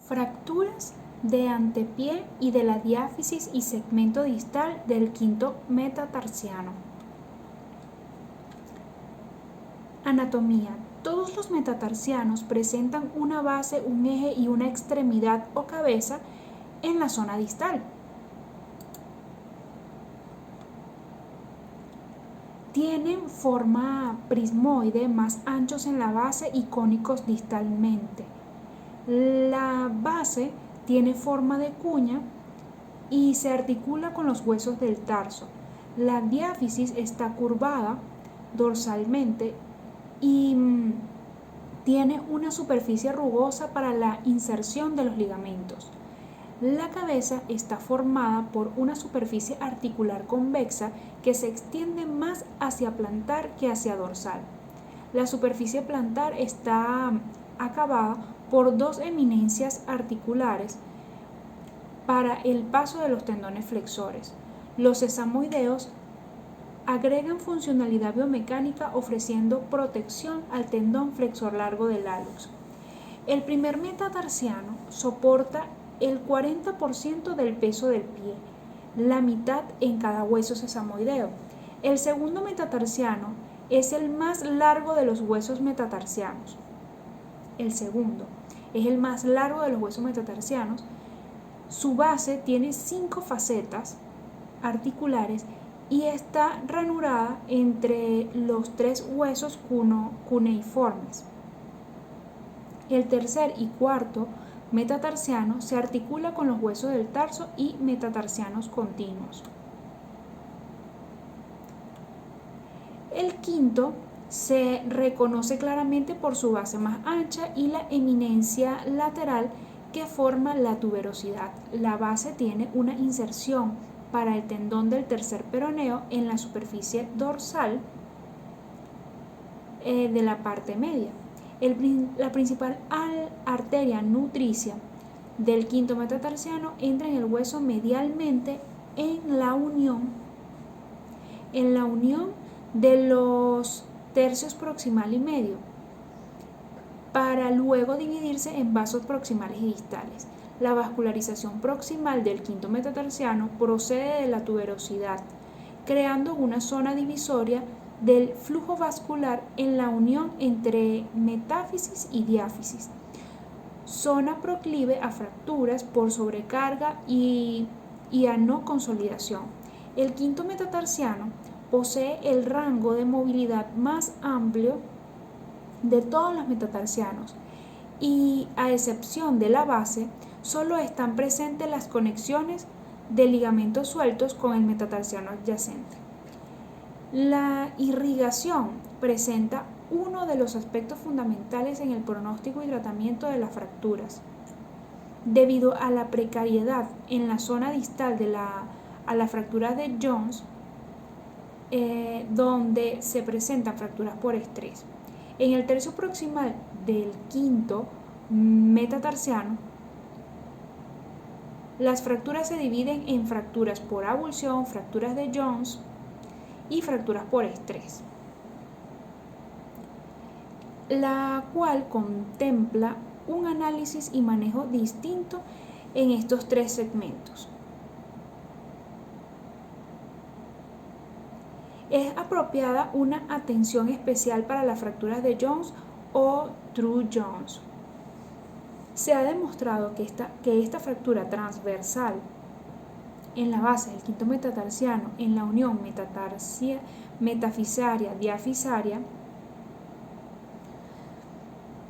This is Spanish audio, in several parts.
Fracturas de antepié y de la diáfisis y segmento distal del quinto metatarsiano. Anatomía. Todos los metatarsianos presentan una base, un eje y una extremidad o cabeza en la zona distal. Tienen forma prismoide, más anchos en la base y cónicos distalmente. La base tiene forma de cuña y se articula con los huesos del tarso. La diáfisis está curvada dorsalmente y tiene una superficie rugosa para la inserción de los ligamentos. La cabeza está formada por una superficie articular convexa que se extiende más hacia plantar que hacia dorsal. La superficie plantar está acabada por dos eminencias articulares para el paso de los tendones flexores. Los sesamoideos agregan funcionalidad biomecánica ofreciendo protección al tendón flexor largo del hallux. El primer metatarsiano soporta el 40% del peso del pie, la mitad en cada hueso sesamoideo. El segundo metatarsiano es el más largo de los huesos metatarsianos. El segundo es el más largo de los huesos metatarsianos. Su base tiene 5 facetas articulares y está ranurada entre los 3 huesos cuneiformes. El tercer y cuarto metatarsiano se articula con los huesos del tarso y metatarsianos continuos. El quinto se reconoce claramente por su base más ancha y la eminencia lateral que forma la tuberosidad. La base tiene una inserción para el tendón del tercer peroneo en la superficie dorsal de la parte media. La principal arteria nutricia del quinto metatarsiano entra en el hueso medialmente en la unión de los tercios proximal y medio, para luego dividirse en vasos proximales y distales. La vascularización proximal del quinto metatarsiano procede de la tuberosidad, creando una zona divisoria del flujo vascular en la unión entre metáfisis y diáfisis, zona proclive a fracturas por sobrecarga y a no consolidación. El quinto metatarsiano posee el rango de movilidad más amplio de todos los metatarsianos y, a excepción de la base, solo están presentes las conexiones de ligamentos sueltos con el metatarsiano adyacente. La irrigación presenta uno de los aspectos fundamentales en el pronóstico y tratamiento de las fracturas. Debido a la precariedad en la zona distal a la fractura de Jones, donde se presentan fracturas por estrés. En el tercio proximal del quinto metatarsiano, las fracturas se dividen en fracturas por avulsión, fracturas de Jones y fracturas por estrés, la cual contempla un análisis y manejo distinto en estos 3 segmentos. Es apropiada una atención especial para las fracturas de Jones o True Jones. Se ha demostrado que esta fractura transversal en la base del quinto metatarsiano, en la unión metafisaria-diafisaria,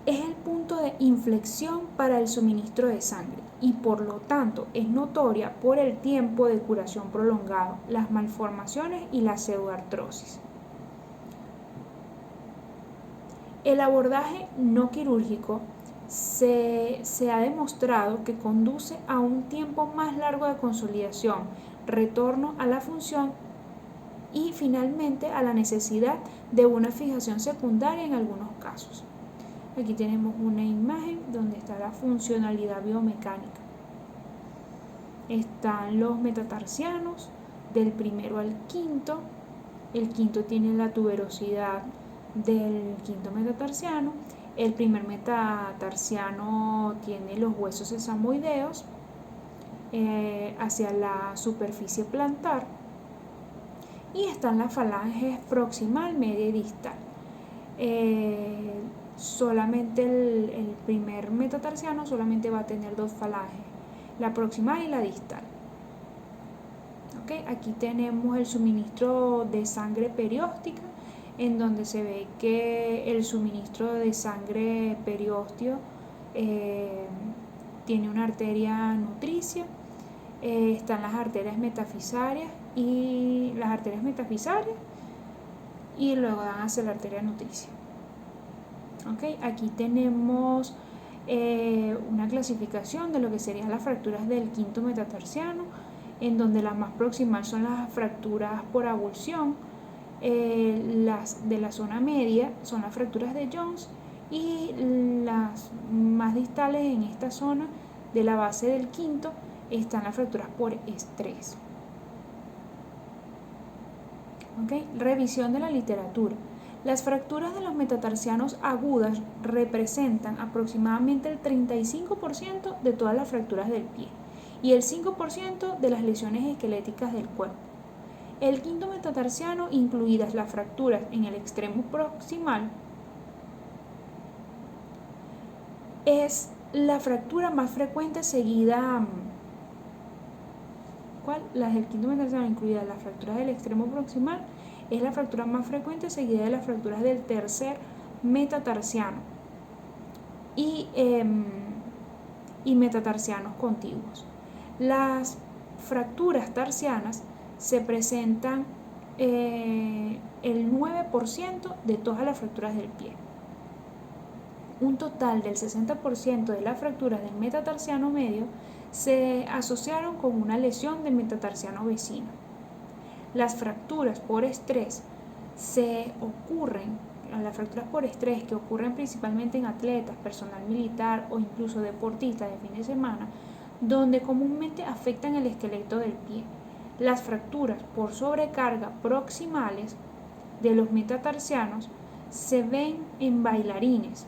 es el punto de inflexión para el suministro de sangre y por lo tanto es notoria por el tiempo de curación prolongado, las malformaciones y la pseudoartrosis. El abordaje no quirúrgico se ha demostrado que conduce a un tiempo más largo de consolidación, retorno a la función y finalmente a la necesidad de una fijación secundaria en algunos casos. Aquí tenemos una imagen donde está la funcionalidad biomecánica. Están los metatarsianos del primero al quinto. El quinto tiene la tuberosidad del quinto metatarsiano. El primer metatarsiano tiene los huesos sesamoideos hacia la superficie plantar y están las falanges proximal, media y distal. Solamente el primer metatarsiano solamente va a tener dos falanges, la proximal y la distal. ¿Okay? Aquí tenemos el suministro de sangre perióstica, en donde se ve que el suministro de sangre periósteo tiene una arteria nutricia. Están las arterias metafisarias y luego dan hacia la arteria nutricia. ¿Okay? Aquí tenemos una clasificación de lo que serían las fracturas del quinto metatarsiano, en donde las más próximas son las fracturas por avulsión, las de la zona media son las fracturas de Jones y las más distales en esta zona de la base del quinto están las fracturas por estrés. ¿Okay? Revisión de la literatura. Las fracturas de los metatarsianos agudas representan aproximadamente el 35% de todas las fracturas del pie y el 5% de las lesiones esqueléticas del cuerpo. El quinto metatarsiano, incluidas las fracturas en el extremo proximal, es la fractura más frecuente seguida. ¿Cuál? Las del quinto metatarsiano, incluidas las fracturas del extremo proximal, es la fractura más frecuente seguida de las fracturas del tercer metatarsiano y metatarsianos contiguos. Las fracturas tarsianas se presentan el 9% de todas las fracturas del pie. Un total del 60% de las fracturas del metatarsiano medio se asociaron con una lesión del metatarsiano vecino. Las fracturas por estrés que ocurren principalmente en atletas, personal militar o incluso deportistas de fin de semana, donde comúnmente afectan el esqueleto del pie. Las fracturas por sobrecarga proximales de los metatarsianos se ven en bailarines.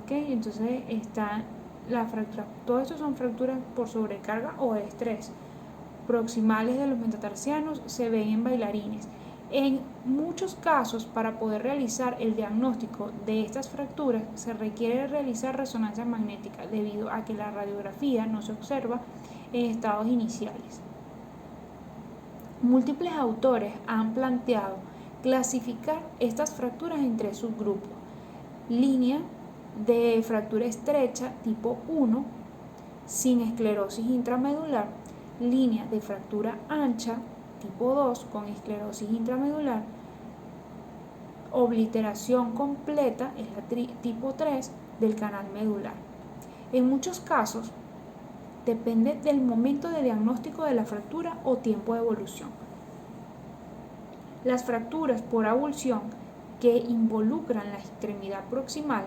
¿Okay? Entonces están las fracturas, todo esto son fracturas por sobrecarga o estrés proximales de los metatarsianos, se ven en bailarines. En muchos casos, para poder realizar el diagnóstico de estas fracturas, se requiere realizar resonancia magnética debido a que la radiografía no se observa en estados iniciales. Múltiples autores han planteado clasificar estas fracturas en tres subgrupos: línea de fractura estrecha tipo 1 sin esclerosis intramedular, línea de fractura ancha tipo 2 con esclerosis intramedular, obliteración completa es la tipo 3 del canal medular. En muchos casos depende del momento de diagnóstico de la fractura o tiempo de evolución. Las fracturas por avulsión que involucran la extremidad proximal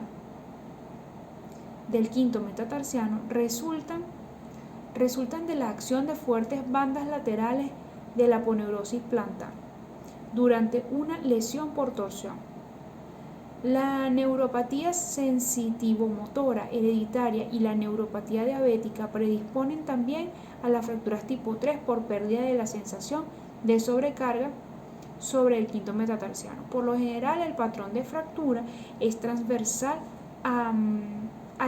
del quinto metatarsiano resultan de la acción de fuertes bandas laterales de la aponeurosis plantar durante una lesión por torsión. La neuropatía sensitivomotora hereditaria y la neuropatía diabética predisponen también a las fracturas tipo 3 por pérdida de la sensación de sobrecarga sobre el quinto metatarsiano. Por lo general, el patrón de fractura es transversal a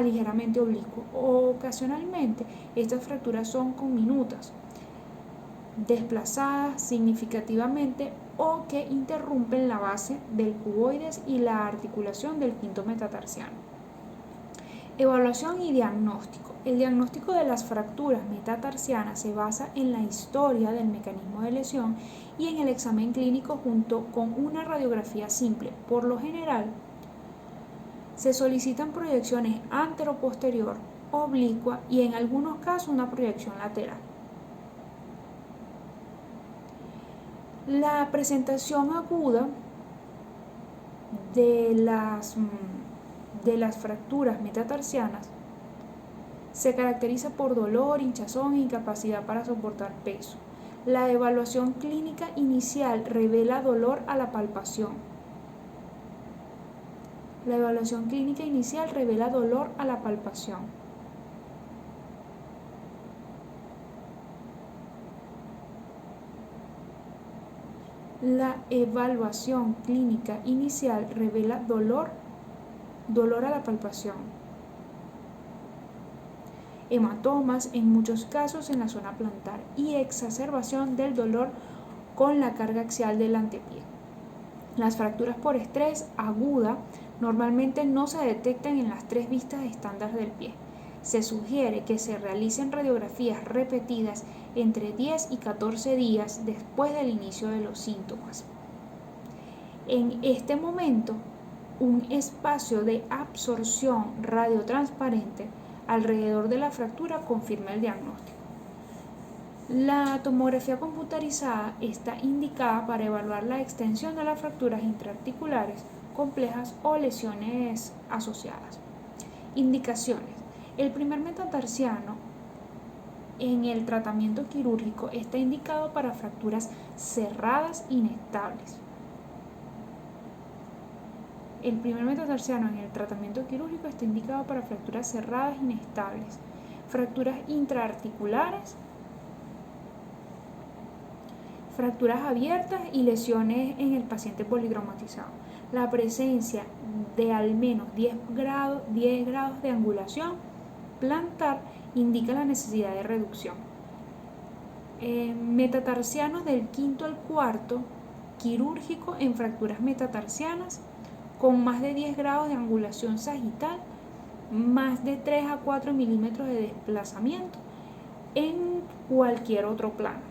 ligeramente oblicuo. Ocasionalmente, estas fracturas son conminutas, desplazadas significativamente o que interrumpen la base del cuboides y la articulación del quinto metatarsiano. Evaluación y diagnóstico. El diagnóstico de las fracturas metatarsianas se basa en la historia del mecanismo de lesión y en el examen clínico junto con una radiografía simple. Por lo general, se solicitan proyecciones antero-posterior, oblicua y en algunos casos una proyección lateral. La presentación aguda de las fracturas metatarsianas se caracteriza por dolor, hinchazón e incapacidad para soportar peso. La evaluación clínica inicial revela dolor a la palpación. La evaluación clínica inicial revela dolor a la palpación. La evaluación clínica inicial revela dolor a la palpación. Hematomas en muchos casos en la zona plantar y exacerbación del dolor con la carga axial del antepié. Las fracturas por estrés aguda normalmente no se detectan en las 3 vistas estándar del pie. Se sugiere que se realicen radiografías repetidas entre 10 y 14 días después del inicio de los síntomas. En este momento, un espacio de absorción radiotransparente alrededor de la fractura confirma el diagnóstico. La tomografía computarizada está indicada para evaluar la extensión de las fracturas intraarticulares complejas o lesiones asociadas. Indicaciones. El primer metatarsiano en el tratamiento quirúrgico está indicado para fracturas cerradas inestables. El primer metatarsiano en el tratamiento quirúrgico está indicado para fracturas cerradas inestables, fracturas intraarticulares, fracturas abiertas y lesiones en el paciente politraumatizado. La presencia de al menos 10 grados de angulación plantar indica la necesidad de reducción. Metatarsianos del quinto al cuarto, quirúrgico en fracturas metatarsianas con más de 10 grados de angulación sagital, más de 3 a 4 milímetros de desplazamiento en cualquier otro plano.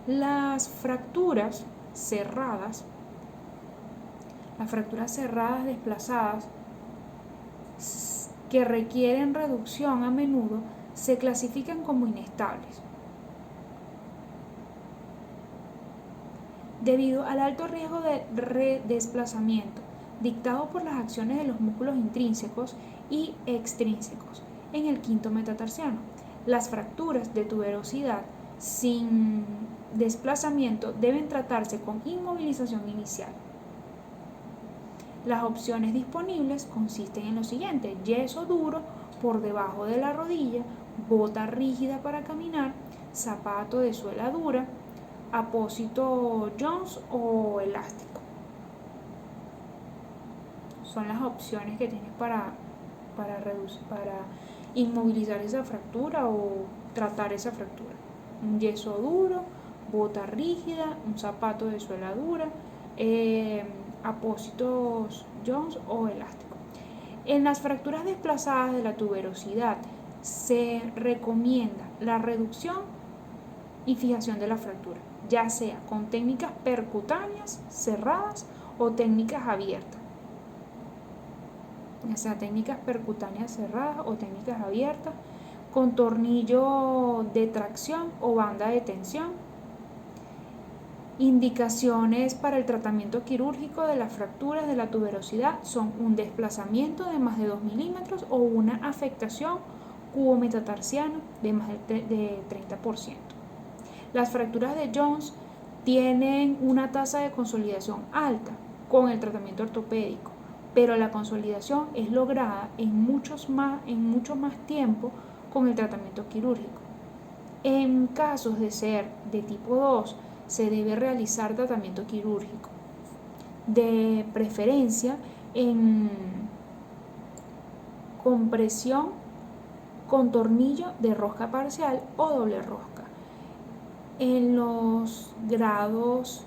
Las fracturas cerradas desplazadas que requieren reducción a menudo se clasifican como inestables. Debido al alto riesgo de redesplazamiento dictado por las acciones de los músculos intrínsecos y extrínsecos en el quinto metatarsiano, las fracturas de tuberosidad sin desplazamiento deben tratarse con inmovilización inicial. Las opciones disponibles consisten en lo siguiente: yeso duro por debajo de la rodilla, bota rígida para caminar, zapato de suela dura, apósito Jones o elástico. Son las opciones que tienes para inmovilizar esa fractura o tratar esa fractura. Un yeso duro, bota rígida, un zapato de suela dura, apósitos Jones o elástico. En las fracturas desplazadas de la tuberosidad se recomienda la reducción y fijación de la fractura, ya sea con técnicas percutáneas cerradas o técnicas abiertas. Ya sea técnicas percutáneas cerradas o técnicas abiertas, con tornillo de tracción o banda de tensión. Indicaciones para el tratamiento quirúrgico de las fracturas de la tuberosidad son un desplazamiento de más de 2 milímetros o una afectación cubometatarsiana de más de 30%. Las fracturas de Jones tienen una tasa de consolidación alta con el tratamiento ortopédico, pero la consolidación es lograda en mucho más tiempo con el tratamiento quirúrgico. En casos de ser de tipo 2, se debe realizar tratamiento quirúrgico, de preferencia en compresión con tornillo de rosca parcial o doble rosca. En los grados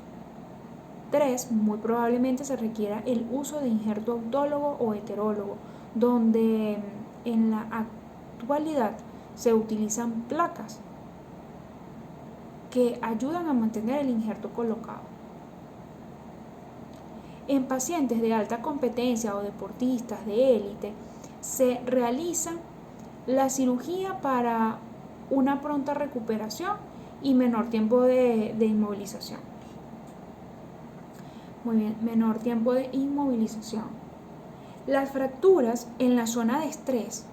3, muy probablemente se requiera el uso de injerto autólogo o heterólogo, donde en la actualidad se utilizan placas que ayudan a mantener el injerto colocado. En pacientes de alta competencia o deportistas de élite se realiza la cirugía para una pronta recuperación y menor tiempo de inmovilización. Muy bien, menor tiempo de inmovilización. Las fracturas en la zona de estrés,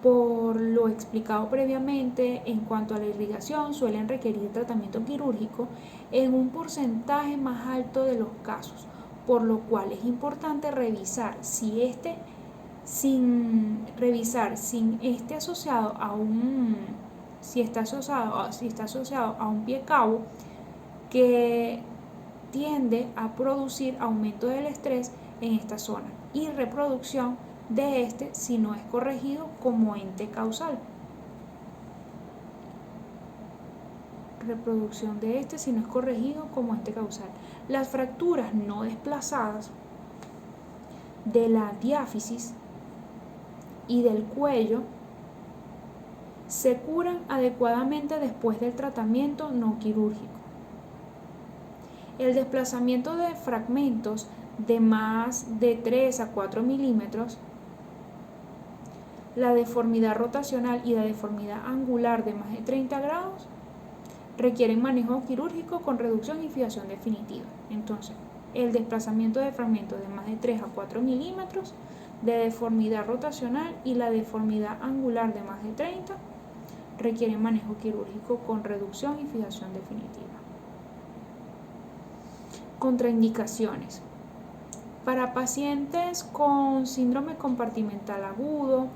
por lo explicado previamente en cuanto a la irrigación, suelen requerir tratamiento quirúrgico en un porcentaje más alto de los casos, por lo cual es importante revisar si está asociado a un pie cabo que tiende a producir aumento del estrés en esta zona y reproducción de este si no es corregido como ente causal. Las fracturas no desplazadas de la diáfisis y del cuello se curan adecuadamente después del tratamiento no quirúrgico. El desplazamiento de fragmentos de más de 3 a 4 milímetros, la deformidad rotacional y la deformidad angular de más de 30 grados requieren manejo quirúrgico con reducción y fijación definitiva. Entonces, el desplazamiento de fragmentos de más de 3 a 4 milímetros de deformidad rotacional y la deformidad angular de más de 30 requieren manejo quirúrgico con reducción y fijación definitiva. Contraindicaciones. Para pacientes con síndrome compartimental agudo,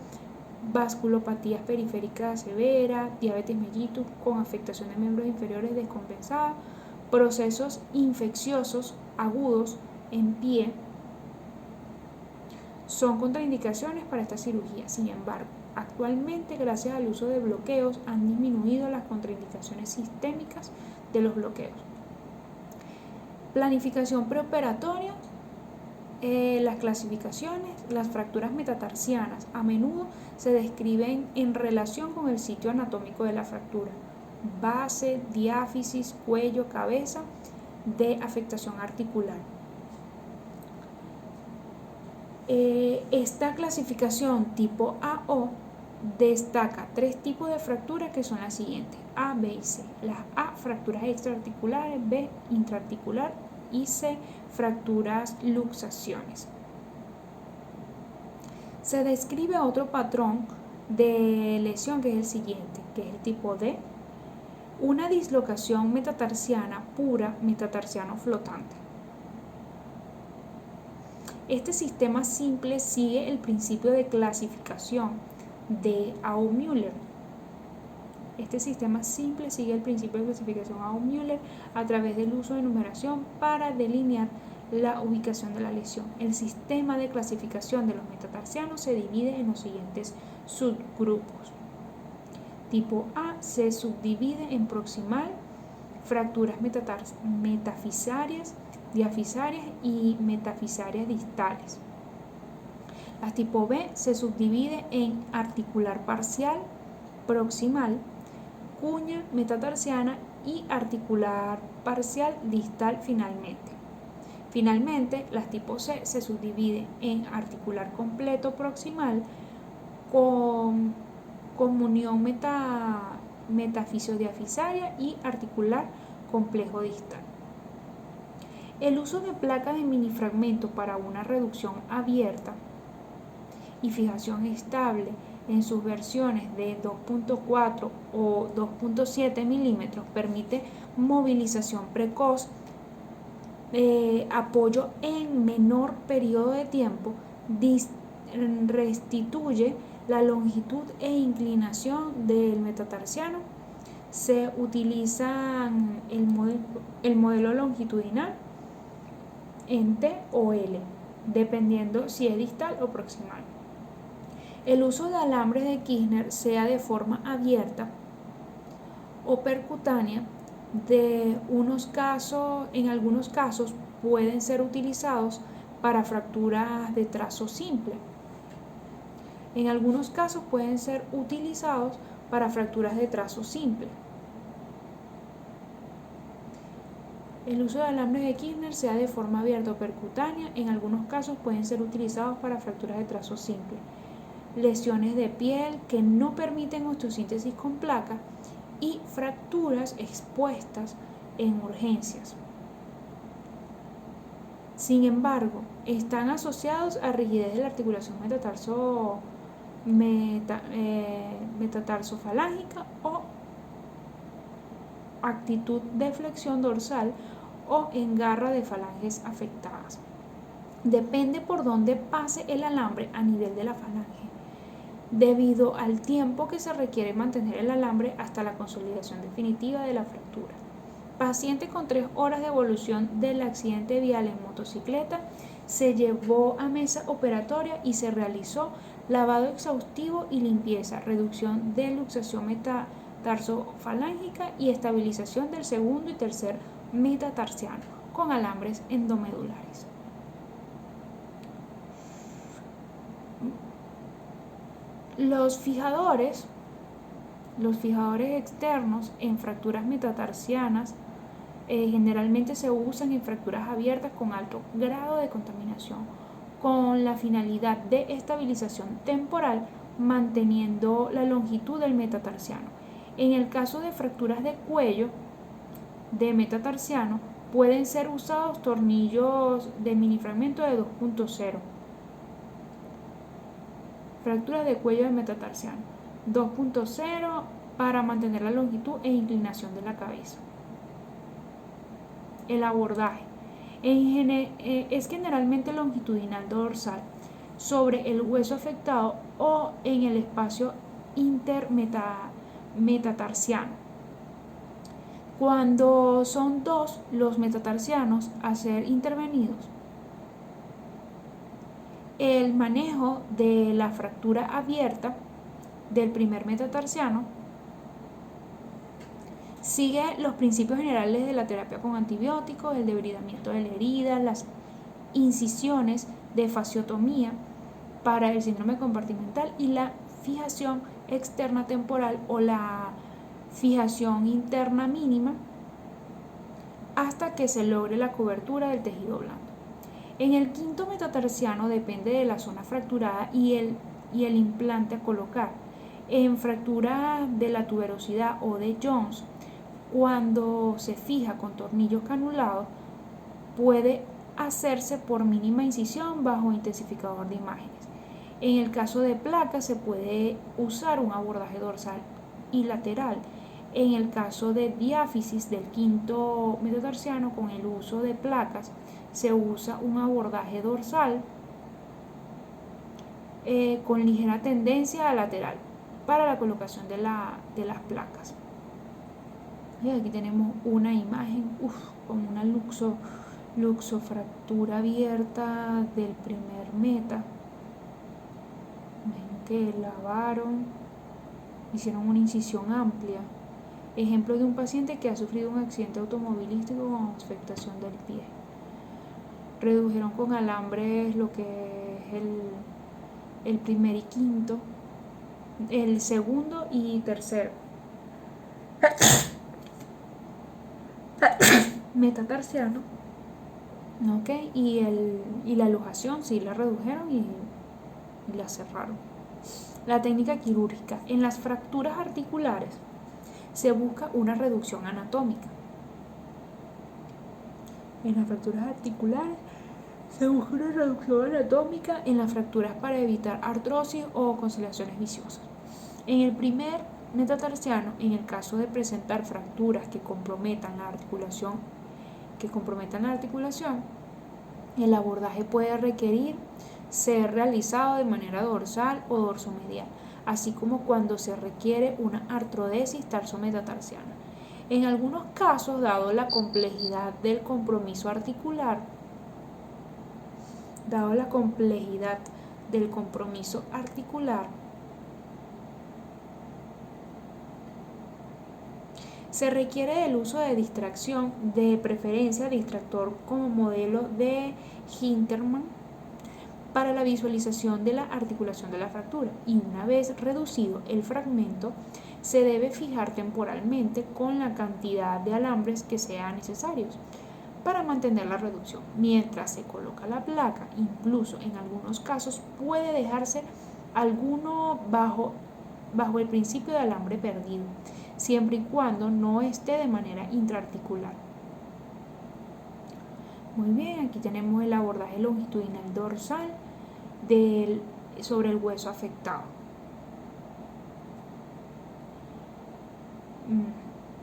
vasculopatías periféricas severas, diabetes mellitus con afectación de miembros inferiores descompensada, procesos infecciosos agudos en pie, son contraindicaciones para esta cirugía. Sin embargo, actualmente, gracias al uso de bloqueos, han disminuido las contraindicaciones sistémicas de los bloqueos. Planificación preoperatoria. Las clasificaciones, las fracturas metatarsianas a menudo se describen en relación con el sitio anatómico de la fractura: base, diáfisis, cuello, cabeza, de afectación articular. Esta clasificación tipo A-O destaca 3 tipos de fracturas que son las siguientes: A, B y C. Las A, fracturas extraarticulares; B, intraarticular; y C, fracturas luxaciones. Se describe otro patrón de lesión que es el siguiente, que es el tipo D: una dislocación metatarsiana pura, metatarsiano flotante. Este sistema simple sigue el principio de clasificación de Aumüller. A través del uso de numeración para delinear la ubicación de la lesión. El sistema de clasificación de los metatarsianos se divide en los siguientes subgrupos. Tipo A se subdivide en proximal, fracturas metafisarias, diafisarias y metafisarias distales. La tipo B se subdivide en articular parcial, proximal, cuña metatarsiana y articular parcial distal finalmente. Finalmente, la tipo C se subdivide en articular completo proximal con comunión metafisodiafisaria y articular complejo distal. El uso de placas de minifragmentos para una reducción abierta y fijación estable en sus versiones de 2.4 o 2.7 milímetros permite movilización precoz, apoyo en menor periodo de tiempo, restituye la longitud e inclinación del metatarsiano. Se utiliza el modelo longitudinal en T o L, dependiendo si es distal o proximal. El uso de alambres de Kirchner, sea de forma abierta o percutánea, en algunos casos pueden ser utilizados para fracturas de trazo simple. El uso de alambres de Kirchner, sea de forma abierta o percutánea, en algunos casos pueden ser utilizados para fracturas de trazo simple. Lesiones de piel que no permiten osteosíntesis con placa y fracturas expuestas en urgencias. Sin embargo, están asociados a rigidez de la articulación metatarsofalángica o actitud de flexión dorsal o en garra de falanges afectadas. depende por dónde pase el alambre a nivel de la falange, debido al tiempo que se requiere mantener el alambre hasta la consolidación definitiva de la fractura. Paciente con 3 horas de evolución del accidente vial en motocicleta se llevó a mesa operatoria y se realizó lavado exhaustivo y limpieza, reducción de luxación metatarsofalángica y estabilización del segundo y tercer metatarsiano con alambres endomedulares. Los fijadores externos en fracturas metatarsianas generalmente se usan en fracturas abiertas con alto grado de contaminación, con la finalidad de estabilización temporal, manteniendo la longitud del metatarsiano. En el caso de fracturas de cuello de metatarsiano, pueden ser usados tornillos de minifragmento de 2.0. Fracturas de cuello de metatarsiano 2.0 para mantener la longitud e inclinación de la cabeza. El abordaje es generalmente longitudinal dorsal sobre el hueso afectado o en el espacio intermetatarsiano. Cuando son 2 los metatarsianos a ser intervenidos, el manejo de la fractura abierta del primer metatarsiano sigue los principios generales de la terapia con antibióticos, el debridamiento de la herida, las incisiones de fasciotomía para el síndrome compartimental y la fijación externa temporal o la fijación interna mínima hasta que se logre la cobertura del tejido blando. En el quinto metatarsiano depende de la zona fracturada y el implante a colocar. En fractura de la tuberosidad o de Jones, cuando se fija con tornillos canulados, puede hacerse por mínima incisión bajo intensificador de imágenes. En el caso de placas se puede usar un abordaje dorsal y lateral. En el caso de diáfisis del quinto metatarsiano, con el uso de placas, se usa un abordaje dorsal con ligera tendencia a lateral para la colocación de las placas. Y aquí tenemos una imagen con una luxofractura abierta del primer meta. Ven que lavaron, hicieron una incisión amplia. Ejemplo de un paciente que ha sufrido un accidente automovilístico con afectación del pie. Redujeron con alambres lo que es el primer y quinto, el segundo y tercero metatarsiano, ¿okay? Y la luxación sí la redujeron y la cerraron. La técnica quirúrgica. En las fracturas articulares se busca una reducción anatómica. En las fracturas articulares se busca una reducción anatómica en las fracturas para evitar artrosis o conciliaciones viciosas. En el primer metatarsiano, en el caso de presentar fracturas que comprometan la articulación, el abordaje puede requerir ser realizado de manera dorsal o dorsomedial, así como cuando se requiere una artrodesis tarsometatarsiana. En algunos casos, dado la complejidad del compromiso articular, se requiere el uso de distracción, de preferencia distractor como modelo de Hintermann, para la visualización de la articulación de la fractura, y una vez reducido el fragmento, se debe fijar temporalmente con la cantidad de alambres que sean necesarios para mantener la reducción. Mientras se coloca la placa, incluso en algunos casos puede dejarse alguno bajo el principio de alambre perdido, siempre y cuando no esté de manera intraarticular. Muy bien, aquí tenemos el abordaje longitudinal dorsal sobre el hueso afectado.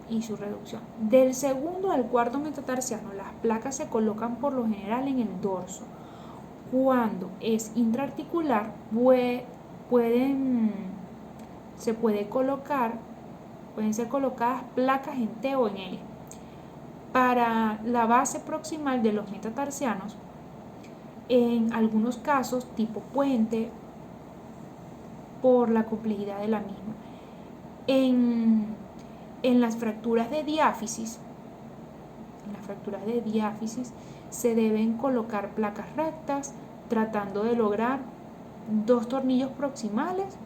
Y su reducción. Del segundo al cuarto metatarsiano, las placas se colocan por lo general en el dorso, Cuando es intraarticular, pueden ser colocadas placas en T o en L. Para la base proximal de los metatarsianos, en algunos casos tipo puente, por la complejidad de la misma. En las fracturas de diáfisis, se deben colocar placas rectas, tratando de lograr 2 tornillos proximales,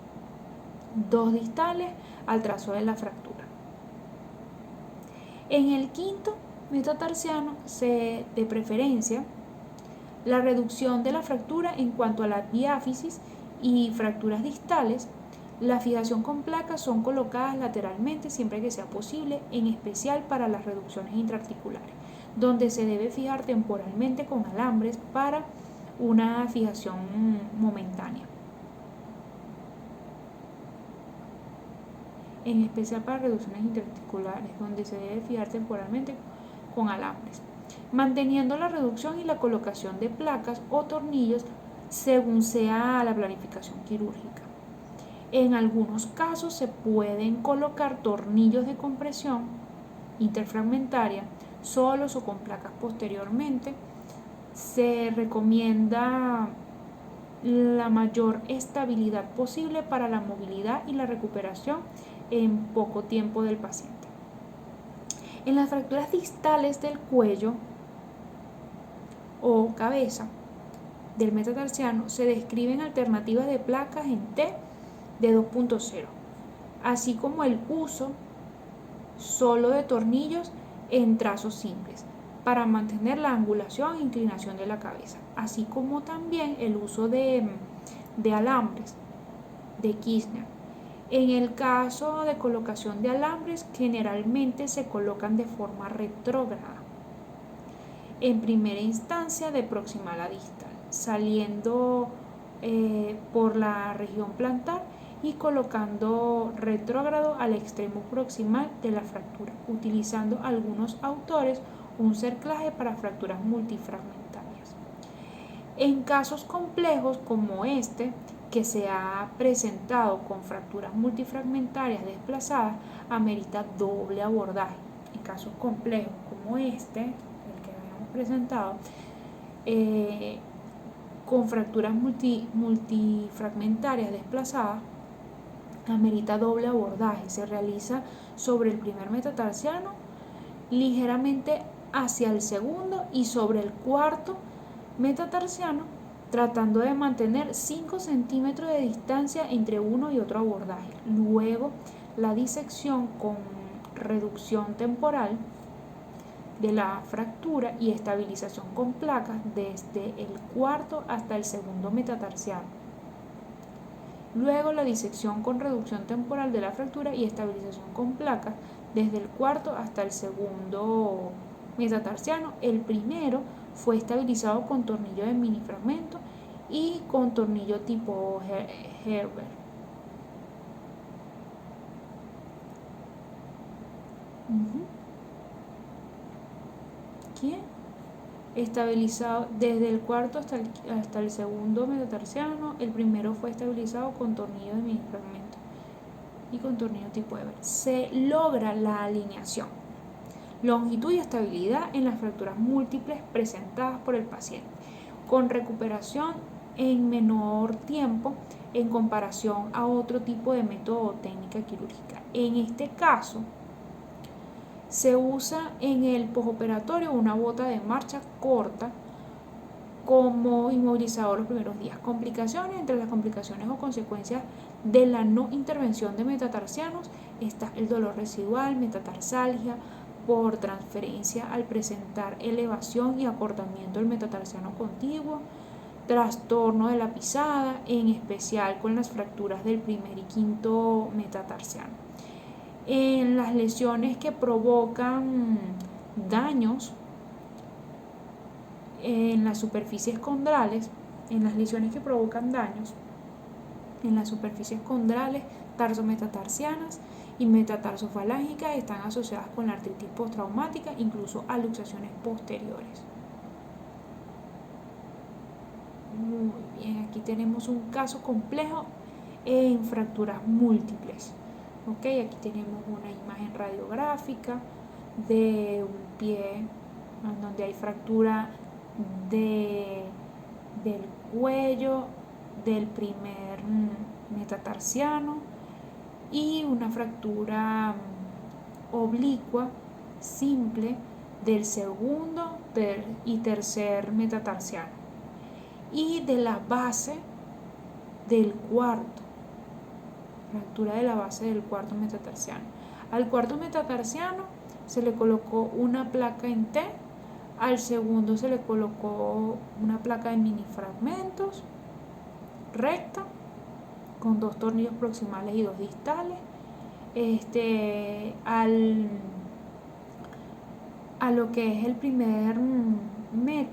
2 distales al trazo de la fractura. En el quinto metatarsiano, de preferencia, la reducción de la fractura en cuanto a la diáfisis y fracturas distales, la fijación con placas son colocadas lateralmente siempre que sea posible, en especial para las reducciones intraarticulares, donde se debe fijar temporalmente con alambres para una fijación momentánea. En especial para reducciones intraarticulares, donde se debe fijar temporalmente con alambres, manteniendo la reducción y la colocación de placas o tornillos según sea la planificación quirúrgica. En algunos casos se pueden colocar tornillos de compresión interfragmentaria solos o con placas posteriormente. Se recomienda la mayor estabilidad posible para la movilidad y la recuperación en poco tiempo del paciente. En las fracturas distales del cuello o cabeza del metatarsiano se describen alternativas de placas en T de 2.0, así como el uso solo de tornillos en trazos simples para mantener la angulación e inclinación de la cabeza, así como también el uso de alambres de Kirchner. En el caso de colocación de alambres, generalmente se colocan de forma retrógrada, en primera instancia de proximal a distal, saliendo por la región plantar y colocando retrógrado al extremo proximal de la fractura, utilizando algunos autores un cerclaje para fracturas multifragmentarias. En casos complejos como este, que se ha presentado con fracturas multifragmentarias desplazadas, amerita doble abordaje. En casos complejos como este, el que habíamos presentado, con fracturas multifragmentarias desplazadas, amerita doble abordaje. Se realiza sobre el primer metatarsiano, ligeramente hacia el segundo y sobre el cuarto metatarsiano, tratando de mantener 5 centímetros de distancia entre uno y otro abordaje. Luego, la disección con reducción temporal de la fractura y estabilización con placas desde el cuarto hasta el segundo metatarsiano. Luego, la disección con reducción temporal de la fractura y estabilización con placas desde el cuarto hasta el segundo metatarsiano. El primero fue estabilizado con tornillo de minifragmento y con tornillo tipo Herbert. ¿Quién? Estabilizado desde el cuarto hasta el segundo metatarsiano. El primero fue estabilizado con tornillo de minifragmento y con tornillo tipo Herbert. Se logra la alineación, longitud y estabilidad en las fracturas múltiples presentadas por el paciente, con recuperación en menor tiempo en comparación a otro tipo de método o técnica quirúrgica. En este caso, se usa en el postoperatorio una bota de marcha corta como inmovilizador los primeros días. Complicaciones: entre las complicaciones o consecuencias de la no intervención de metatarsianos está el dolor residual, metatarsalgia por transferencia al presentar elevación y acortamiento del metatarsiano contiguo, trastorno de la pisada, en especial con las fracturas del primer y quinto metatarsiano. En las lesiones que provocan daños en las superficies condrales, tarsometatarsianas y metatarsofalángicas, están asociadas con la artritis postraumática, incluso a luxaciones posteriores. Muy bien, aquí tenemos un caso complejo en fracturas múltiples. Ok, aquí tenemos una imagen radiográfica de un pie en donde hay fractura de, del cuello del primer metatarsiano y una fractura oblicua simple del segundo y tercer metatarsiano y de la base del cuarto, fractura de la base del cuarto metatarsiano. Al cuarto metatarsiano se le colocó una placa en T, al segundo se le colocó una placa de mini fragmentos recta con 2 tornillos proximales y 2 distales. A lo que es el primer